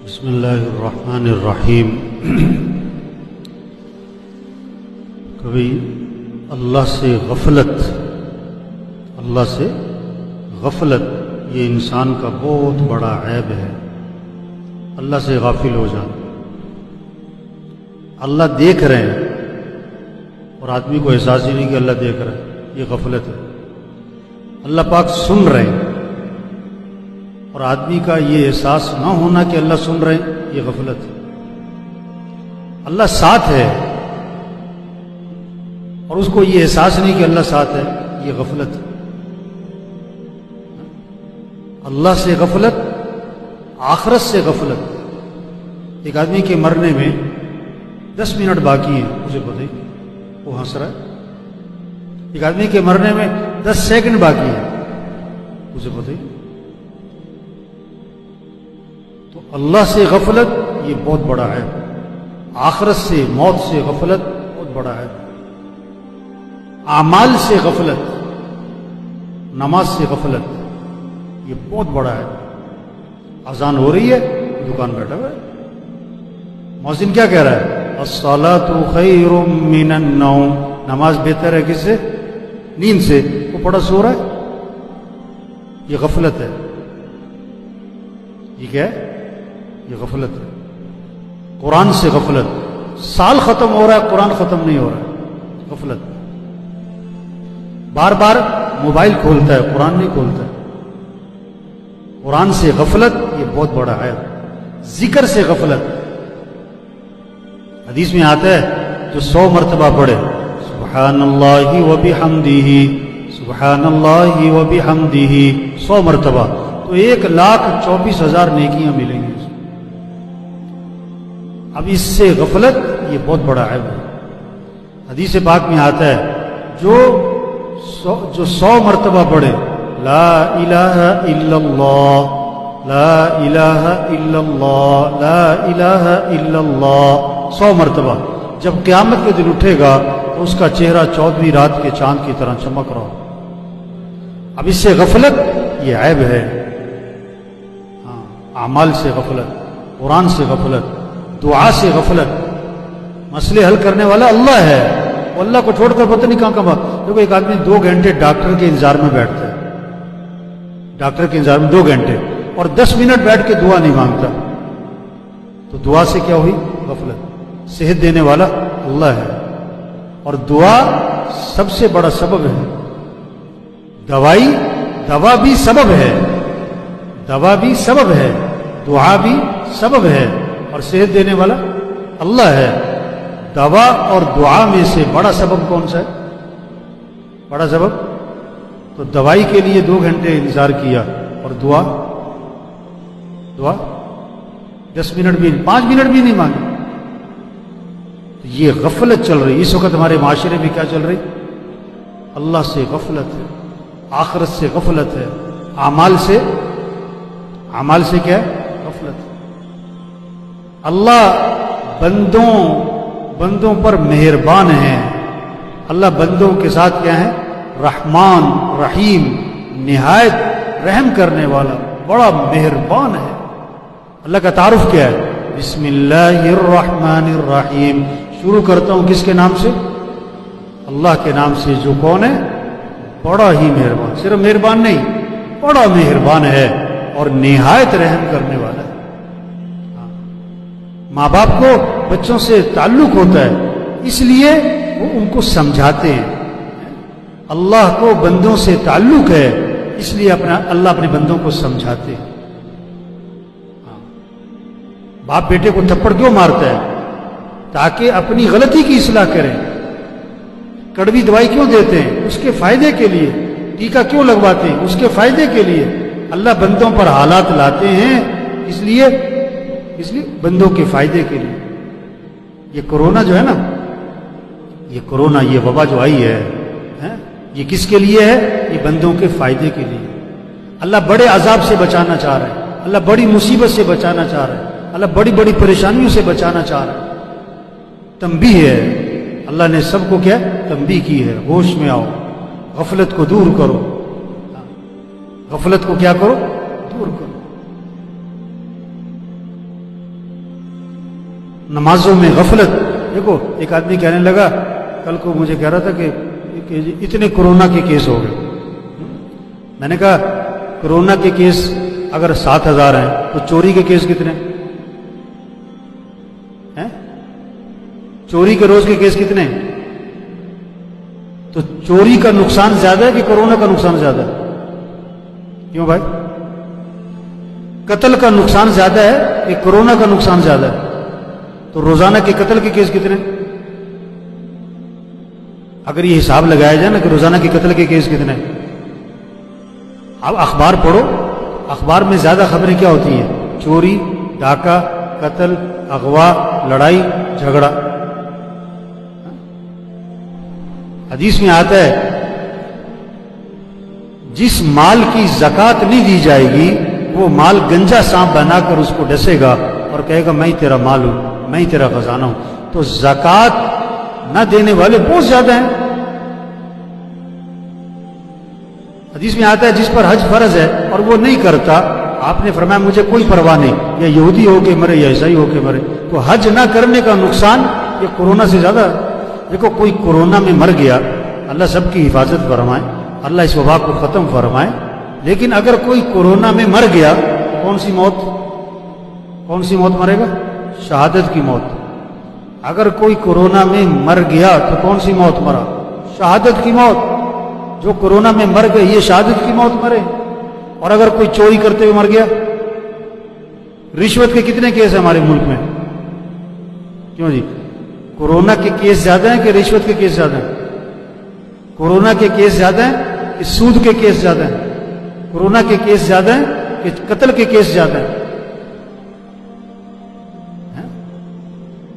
بسم اللہ الرحمن الرحیم۔ کبھی اللہ سے غفلت یہ انسان کا بہت بڑا عیب ہے۔ اللہ سے غافل ہو جانا۔ اللہ دیکھ رہے ہیں اور آدمی کو احساس ہی نہیں کہ اللہ دیکھ رہا ہے، یہ غفلت ہے۔ اللہ پاک سن رہے ہیں اور آدمی کا یہ احساس نہ ہونا کہ اللہ سن رہے ہیں، یہ غفلت ہے۔ اللہ ساتھ ہے اور اس کو یہ احساس نہیں کہ اللہ ساتھ ہے، یہ غفلت ہے۔ اللہ سے غفلت، آخرت سے غفلت۔ ایک آدمی کے مرنے میں 10 منٹ باقی ہیں، مجھے پتہ ہی وہ ہنس رہا ہے۔ ایک آدمی کے مرنے میں 10 سیکنڈ باقی ہیں، مجھے پتہ ہی۔ تو اللہ سے غفلت یہ بہت بڑا ہے، آخرت سے، موت سے غفلت بہت بڑا ہے۔ اعمال سے غفلت، نماز سے غفلت یہ بہت بڑا ہے۔ اذان ہو رہی ہے، دکان بیٹھا ہوا ہے، مؤذن کیا کہہ رہا ہے؟ الصلاۃ خیر من النوم، نماز بہتر ہے کس سے؟ نیند سے۔ وہ پڑا سو رہا ہے، یہ غفلت ہے۔ یہ کیا ہے؟ یہ غفلت ہے۔ قرآن سے غفلت، سال ختم ہو رہا ہے قرآن ختم نہیں ہو رہا ہے، غفلت۔ بار بار موبائل کھولتا ہے، قرآن نہیں کھولتا ہے، قرآن سے غفلت یہ بہت بڑا ہے۔ ذکر سے غفلت، حدیث میں آتا ہے جو 100 مرتبہ پڑھے سبحان اللہ وبحمدہ، سبحان اللہ وبحمدہ 100 مرتبہ، تو 1,24,000 نیکیاں ملیں گی۔ اب اس سے غفلت یہ بہت بڑا عیب ہے۔ حدیث پاک میں آتا ہے جو 100 مرتبہ پڑھے لا الہ الا اللہ، لا الہ الا اللہ، لا الہ الا اللہ 100 مرتبہ، جب قیامت کے دن اٹھے گا تو اس کا چہرہ 14ویں رات کے چاند کی طرح چمک رہا ہو۔ اب اس سے غفلت یہ عیب ہے۔ اعمال سے غفلت، قرآن سے غفلت، دعا سے غفلت۔ مسئلے حل کرنے والا اللہ ہے، وہ اللہ کو چھوڑ کر پتہ نہیں کہاں کہاں۔ دیکھو ایک آدمی 2 گھنٹے ڈاکٹر کے انتظار میں بیٹھتا ہے، ڈاکٹر کے انتظار میں 2 گھنٹے، اور 10 منٹ بیٹھ کے دعا نہیں مانگتا، تو دعا سے کیا ہوئی؟ غفلت۔ صحت دینے والا اللہ ہے، اور دعا سب سے بڑا سبب ہے۔ دوا بھی سبب ہے، دوا بھی سبب ہے، دعا بھی سبب ہے، اور صحت دینے والا اللہ ہے۔ دوا اور دعا میں سے بڑا سبب کون سا ہے؟ بڑا سبب تو دوائی کے لیے 2 گھنٹے انتظار کیا، اور دعا 10 منٹ بھی، 5 منٹ بھی نہیں مانگے۔ تو یہ غفلت چل رہی اس وقت ہمارے معاشرے میں۔ کیا چل رہی؟ اللہ سے غفلت ہے، آخرت سے غفلت ہے، اعمال سے کیا ہے؟ غفلت۔ اللہ بندوں پر مہربان ہے۔ اللہ بندوں کے ساتھ کیا ہے؟ رحمان رحیم، نہایت رحم کرنے والا، بڑا مہربان ہے۔ اللہ کا تعارف کیا ہے؟ بسم اللہ الرحمن الرحیم۔ شروع کرتا ہوں کس کے نام سے؟ اللہ کے نام سے، جو کون ہے؟ بڑا ہی مہربان۔ صرف مہربان نہیں، بڑا مہربان ہے اور نہایت رحم کرنے والا ہے۔ ماں باپ کو بچوں سے تعلق ہوتا ہے، اس لیے وہ ان کو سمجھاتے ہیں۔ اللہ کو بندوں سے تعلق ہے، اس لیے اللہ اپنے بندوں کو سمجھاتے ہیں۔ باپ بیٹے کو تھپڑ کیوں مارتا ہے؟ تاکہ اپنی غلطی کی اصلاح کریں۔ کڑوی دوائی کیوں دیتے ہیں؟ اس کے فائدے کے لیے۔ ٹیکہ کیوں لگواتے ہیں؟ اس کے فائدے کے لیے۔ اللہ بندوں پر حالات لاتے ہیں اس لیے بندوں کے فائدے کے لیے۔ یہ کورونا جو ہے نا، یہ وبا جو آئی ہے، یہ کس کے لیے ہے؟ یہ بندوں کے فائدے کے لیے۔ اللہ بڑے عذاب سے بچانا چاہ رہا ہے، اللہ بڑی مصیبت سے بچانا چاہ رہا ہے، اللہ بڑی بڑی پریشانیوں سے بچانا چاہ رہا ہے۔ تنبیہ ہے، اللہ نے سب کو کیا تنبیہ کی ہے، ہوش میں آؤ، غفلت کو دور کرو، غفلت کو کیا کرو؟ دور کرو۔ نمازوں میں غفلت. دیکھو ایک آدمی کہنے لگا کل کو مجھے کہہ رہا تھا کہ اتنے کورونا کے کیس ہو گئے. میں نے کہا کورونا کے کیس اگر 7,000 ہیں تو چوری کے کیس کتنے ہیں؟ چوری کے روز کے کیس کتنے ہیں؟ تو چوری کا نقصان زیادہ ہے کہ کورونا کا نقصان زیادہ ہے؟ کیوں بھائی؟ قتل کا نقصان زیادہ ہے کہ کورونا کا نقصان زیادہ ہے؟ تو روزانہ کے قتل کے کیس کتنے؟ اگر یہ حساب لگایا جائے نا کہ روزانہ کے قتل کے کیس کتنے؟ اب اخبار پڑھو، اخبار میں زیادہ خبریں کیا ہوتی ہیں؟ چوری، ڈاکہ، قتل، اغوا، لڑائی جھگڑا. حدیث میں آتا ہے جس مال کی زکوٰۃ نہیں دی جائے گی وہ مال گنجا سانپ بنا کر اس کو ڈسے گا اور کہے گا میں ہی تیرا مال ہوں، میں ہی تیرا خزانہ ہوں. تو زکوٰۃ نہ دینے والے بہت زیادہ ہیں. حدیث میں آتا ہے جس پر حج فرض ہے اور وہ نہیں کرتا، آپ نے فرمایا مجھے کوئی پرواہ نہیں، یا یہودی ہو کے مرے یا عیسائی ہو کے مرے. تو حج نہ کرنے کا نقصان یہ کورونا سے زیادہ. دیکھو کوئی کورونا میں مر گیا، اللہ سب کی حفاظت فرمائے، اللہ اس وبا کو ختم فرمائے. لیکن اگر کوئی کورونا میں مر گیا کون سی موت مرے گا؟ شہادت کی موت. اگر کوئی کورونا میں مر گیا تو کون سی موت مرا؟ شہادت کی موت. جو کورونا میں مر گئے یہ شہادت کی موت مرے. اور اگر کوئی چوری کرتے ہوئے مر گیا، رشوت کے کتنے کیس ہیں ہمارے ملک میں؟ کیوں جی؟ کورونا کے کیس زیادہ ہیں کہ رشوت کے کیس زیادہ ہیں؟ کورونا کے کیس زیادہ ہیں کہ سود کے کیس زیادہ ہیں؟ کورونا کے کیس زیادہ ہیں کہ قتل کے کیس زیادہ ہیں؟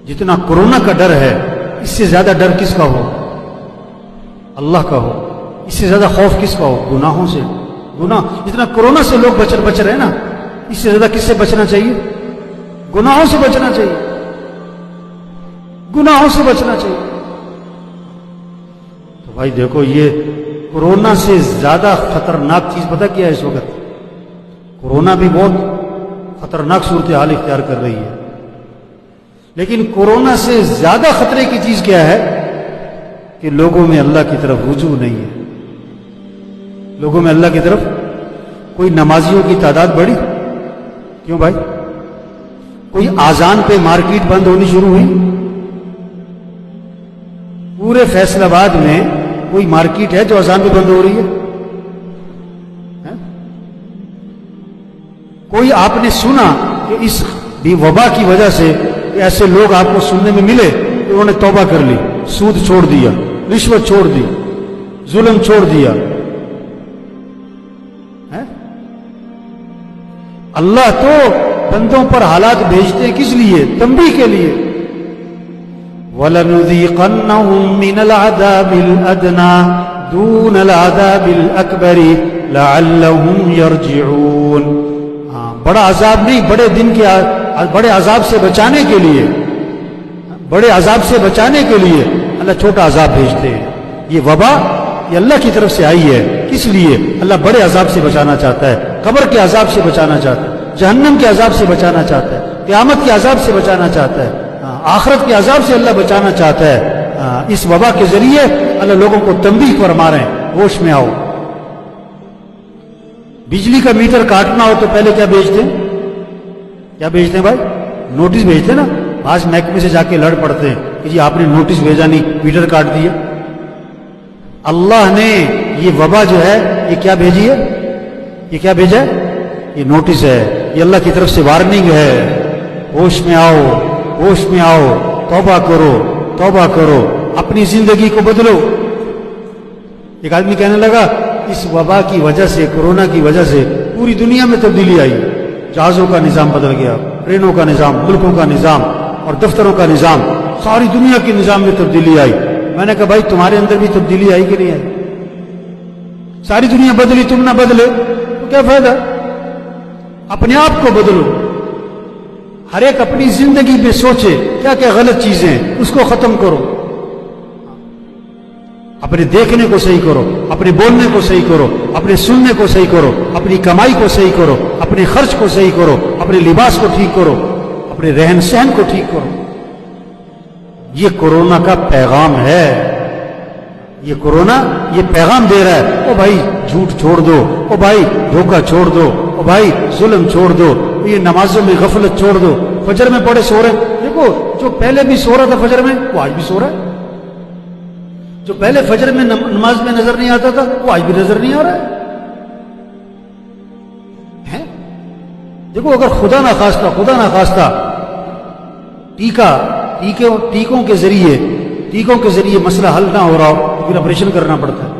جتنا کورونا کا ڈر ہے اس سے زیادہ ڈر کس کا ہو؟ اللہ کا ہو. اس سے زیادہ خوف کس کا ہو؟ گناہوں سے. گناہ جتنا کورونا سے لوگ بچ رہے ہیں نا، اس سے زیادہ کس سے بچنا چاہیے؟ گناہوں سے بچنا چاہیے. گناہوں سے بچنا چاہیے. تو بھائی دیکھو یہ کورونا سے زیادہ خطرناک چیز پتہ کیا ہے اس وقت؟ کورونا بھی بہت خطرناک صورتحال اختیار کر رہی ہے، لیکن کورونا سے زیادہ خطرے کی چیز کیا ہے؟ کہ لوگوں میں اللہ کی طرف رجوع نہیں ہے. لوگوں میں اللہ کی طرف. کوئی نمازیوں کی تعداد بڑھی. کیوں بھائی؟ کوئی آذان پہ مارکیٹ بند ہونی شروع ہوئی. پورے فیصل آباد میں کوئی مارکیٹ ہے جو آذان پہ بند ہو رہی ہے؟ کوئی آپ نے سنا کہ اس وبا کی وجہ سے ایسے لوگ آپ کو سننے میں ملے کہ انہوں نے توبہ کر لی، سود چھوڑ دیا، رشوت چھوڑ دی، ظلم چھوڑ دیا؟ اللہ تو بندوں پر حالات بھیجتے ہیں کس لیے؟ تنبیہ کے لیے. وَلَنُذِيقَنَّهُم مِّنَ الْعَذَابِ الْأَدْنَىٰ دُونَ الْعَذَابِ الْأَكْبَرِ لَعَلَّهُمْ يَرْجِعُونَ. بڑا عذاب نہیں، بڑے دن کے بڑے عذاب سے بچانے کے لیے، بڑے عذاب سے بچانے کے لیے اللہ چھوٹا عذاب بھیجتے ہیں. یہ وبا یہ اللہ کی طرف سے آئی ہے. کس لیے؟ اللہ بڑے عذاب سے بچانا چاہتا ہے، قبر کے عذاب سے بچانا چاہتا ہے، جہنم کے عذاب سے بچانا چاہتا ہے، قیامت کے عذاب سے بچانا چاہتا ہے، آخرت کے عذاب سے اللہ بچانا چاہتا ہے. اس وبا کے ذریعے اللہ لوگوں کو تنبیہ فرما رہے ہیں، ہوش میں آؤ. بجلی کا میٹر کاٹنا ہو تو پہلے کیا بھیجتے ہیں؟ کیا بھیجتے ہیں بھائی؟ نوٹس بھیجتے ہیں نا. آج محکمے سے جا کے لڑ پڑتے ہیں کہ جی آپ نے نوٹس بھیجا نہیں، میٹر کاٹ دیا. اللہ نے یہ وبا جو ہے یہ کیا بھیجی ہے؟ یہ کیا بھیجا ہے؟ یہ نوٹس ہے، یہ اللہ کی طرف سے وارننگ ہے. ہوش میں آؤ، ہوش میں آؤ، توبہ کرو، توبہ کرو، اپنی زندگی کو بدلو. ایک آدمی کہنے لگا اس وبا کی وجہ سے، کورونا کی وجہ سے پوری دنیا میں تبدیلی آئی. جہازوں کا نظام بدل گیا، ٹرینوں کا نظام، ملکوں کا نظام اور دفتروں کا نظام، ساری دنیا کے نظام میں تبدیلی آئی. میں نے کہا بھائی تمہارے اندر بھی تبدیلی آئی کہ نہیں آئی؟ ساری دنیا بدلی، تم نہ بدلے تو کیا فائدہ؟ اپنے آپ کو بدلو. ہر ایک اپنی زندگی میں سوچے کیا کیا غلط چیزیں ہیں، اس کو ختم کرو. اپنے دیکھنے کو صحیح کرو، اپنے بولنے کو صحیح کرو، اپنے سننے کو صحیح کرو، اپنی کمائی کو صحیح کرو، اپنے خرچ کو صحیح کرو، اپنے لباس کو ٹھیک کرو، اپنے رہن سہن کو ٹھیک کرو. یہ کورونا کا پیغام ہے. یہ کورونا یہ پیغام دے رہا ہے، او بھائی جھوٹ چھوڑ دو، او بھائی دھوکہ چھوڑ دو، او بھائی ظلم چھوڑ دو، یہ نمازوں میں غفلت چھوڑ دو. فجر میں پڑے سو رہے، دیکھو جو پہلے بھی سو رہا تھا فجر میں وہ آج بھی سو رہا ہے. جو پہلے فجر میں نماز میں نظر نہیں آتا تھا وہ آج بھی نظر نہیں آ رہا ہے. دیکھو اگر خدا نہ خواستہ ٹیکوں کے ذریعے مسئلہ حل نہ ہو رہا ہو تو پھر آپریشن کرنا پڑتا ہے.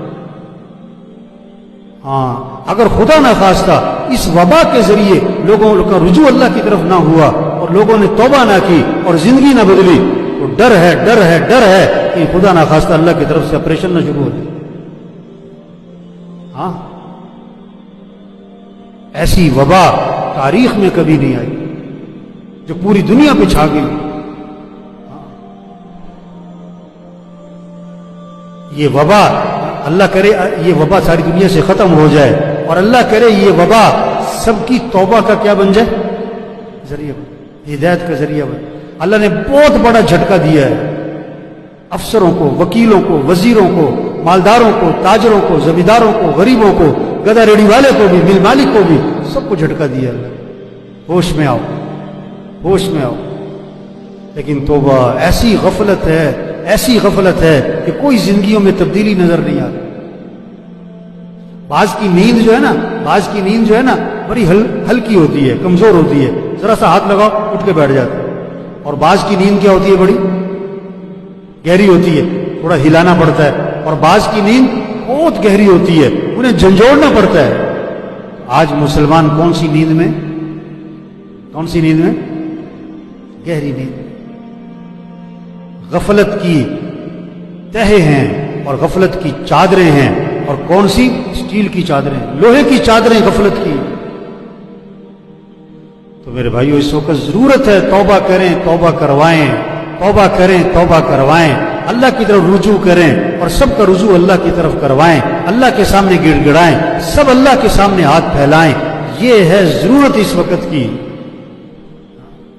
ہاں اگر خدا نہ خواستہ اس وبا کے ذریعے لوگوں کا رجوع اللہ کی طرف نہ ہوا اور لوگوں نے توبہ نہ کی اور زندگی نہ بدلی تو ڈر ہے کہ خدا نہ خواستہ اللہ کی طرف سے آپریشن نہ شروع ہو جائے. ہاں ایسی وبا تاریخ میں کبھی نہیں آئی جو پوری دنیا پہ چھا گئی. یہ وبا اللہ کرے یہ وبا ساری دنیا سے ختم ہو جائے اور اللہ کرے یہ وبا سب کی توبہ کا کیا بن جائے، ذریعہ بن، ہدایت کا ذریعہ بن. اللہ نے بہت بڑا جھٹکا دیا ہے افسروں کو، وکیلوں کو، وزیروں کو، مالداروں کو، تاجروں کو، زمینداروں کو، غریبوں کو، گدا ریڑھی والے کو بھی، مل مالک کو بھی، سب کو جھٹکا دیا اللہ. ہوش میں آؤ. لیکن توبہ ایسی غفلت ہے کہ کوئی زندگیوں میں تبدیلی نظر نہیں آتی. بعض کی نیند جو ہے نا بڑی ہلکی ہوتی ہے، کمزور ہوتی ہے، ذرا سا ہاتھ لگاؤ اٹھ کے بیٹھ جاتے ہیں. اور بعض کی نیند کیا ہوتی ہے، بڑی گہری ہوتی ہے، تھوڑا ہلانا پڑتا ہے. اور بعض کی نیند بہت گہری ہوتی ہے، انہیں جھنجھوڑنا پڑتا ہے. آج مسلمان کون سی نیند میں گہری نیند، غفلت کی تہے ہیں اور غفلت کی چادریں ہیں. اور کون سی؟ اسٹیل کی چادریں، لوہے کی چادریں غفلت کی. تو میرے بھائیو اس وقت ضرورت ہے توبہ کریں، توبہ کروائیں، اللہ کی طرف رجوع کریں اور سب کا رجوع اللہ کی طرف کروائیں، اللہ کے سامنے گڑ گڑائیں، سب اللہ کے سامنے ہاتھ پھیلائیں. یہ ہے ضرورت اس وقت کی.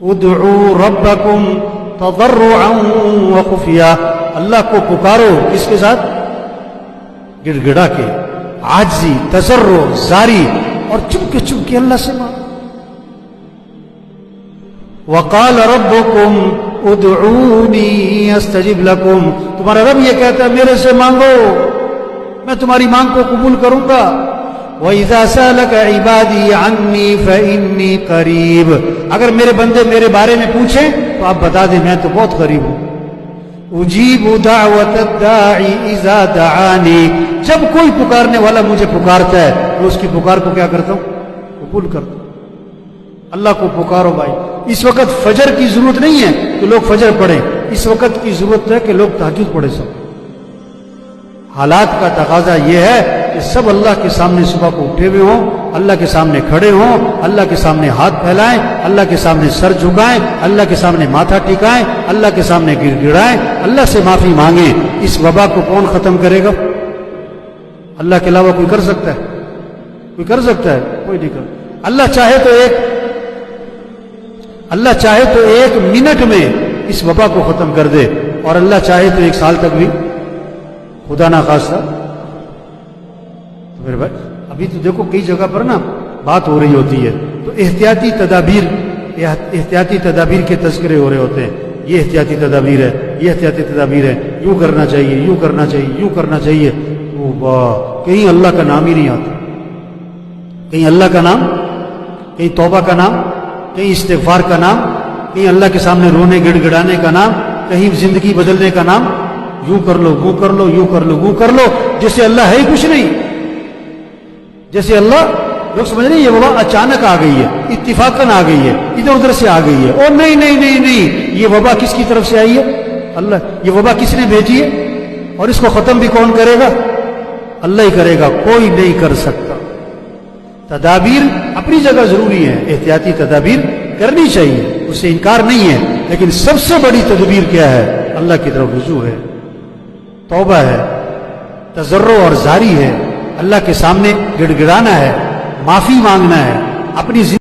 ادعوا ربکم تضرعا وخفیا، اللہ کو پکارو کس کے ساتھ؟ گڑ گڑا کے، عاجزی، تضرع، زاری، اور چپ کے اللہ سے مانگو. وقال ربکم ادعونی استجب لکم، تمہارا رب یہ کہتا ہے میرے سے مانگو، میں تمہاری مانگ کو قبول کروں گا. وَإِذَا سَأَلَكَ عِبَادِي عَنِّي فَإِنِّي قَرِيبٌ، اگر میرے بندے میرے بارے میں پوچھیں تو آپ بتا دیں میں تو بہت قریب ہوں. اجیب دعوت الداعی اذا دعانی، جب کوئی پکارنے والا مجھے پکارتا ہے تو اس کی پکار کو کیا کرتا ہوں؟ قبول کرتا ہوں. اللہ کو پکارو بھائی. اس وقت فجر کی ضرورت نہیں ہے کہ لوگ فجر پڑھیں، اس وقت کی ضرورت ہے کہ لوگ تہجد پڑھیں. سب حالات کا تقاضا یہ ہے کہ سب اللہ کے سامنے صبح کو اٹھے ہوئے ہوں، اللہ کے سامنے کھڑے ہوں، اللہ کے سامنے ہاتھ پھیلائیں، اللہ کے سامنے سر جھکائیں، اللہ کے سامنے ماتھا ٹکائیں، اللہ کے سامنے گڑ گڑائیں، اللہ سے معافی مانگیں. اس وبا کو کون ختم کرے گا؟ اللہ کے علاوہ کوئی کر سکتا ہے؟ کوئی نہیں کر. اللہ چاہے تو ایک منٹ میں اس وبا کو ختم کر دے، اور اللہ چاہے تو ایک سال تک بھی، خدا نہ خواستہ. تو میرے بھائی ابھی تو دیکھو کئی جگہ پر نا بات ہو رہی ہوتی ہے تو احتیاطی تدابیر کے تذکرے ہو رہے ہوتے ہیں. یہ احتیاطی تدابیر ہے، یوں کرنا چاہیے. کہیں اللہ کا نام ہی نہیں آتا، کہیں اللہ کا نام، کہیں توبہ کا نام، کہیں استغفار کا نام، کہیں اللہ کے سامنے رونے گڑ گڑانے کا نام، کہیں زندگی بدلنے کا نام. یوں کر لو، وہ کر لو، جیسے اللہ ہے ہی کچھ نہیں. جیسے اللہ، لوگ سمجھ رہے ہیں یہ وبا اچانک آ گئی ہے، اتفاقاً آ گئی ہے، ادھر ادھر سے آ گئی ہے. اور نہیں، یہ وبا کس کی طرف سے آئی ہے؟ اللہ. یہ وبا کس نے بھیجی ہے؟ اور اس کو ختم بھی کون کرے گا؟ اللہ ہی کرے گا، کوئی نہیں کر سکتا. تدابیر اپنی جگہ ضروری ہے، احتیاطی تدابیر کرنی چاہیے، اس سے انکار نہیں ہے. لیکن سب سے بڑی تدبیر کیا ہے؟ اللہ کی طرف رجوع ہے، توبہ ہے، تضرع اور زاری ہے، اللہ کے سامنے گڑ گڑانا ہے، معافی مانگنا ہے، اپنی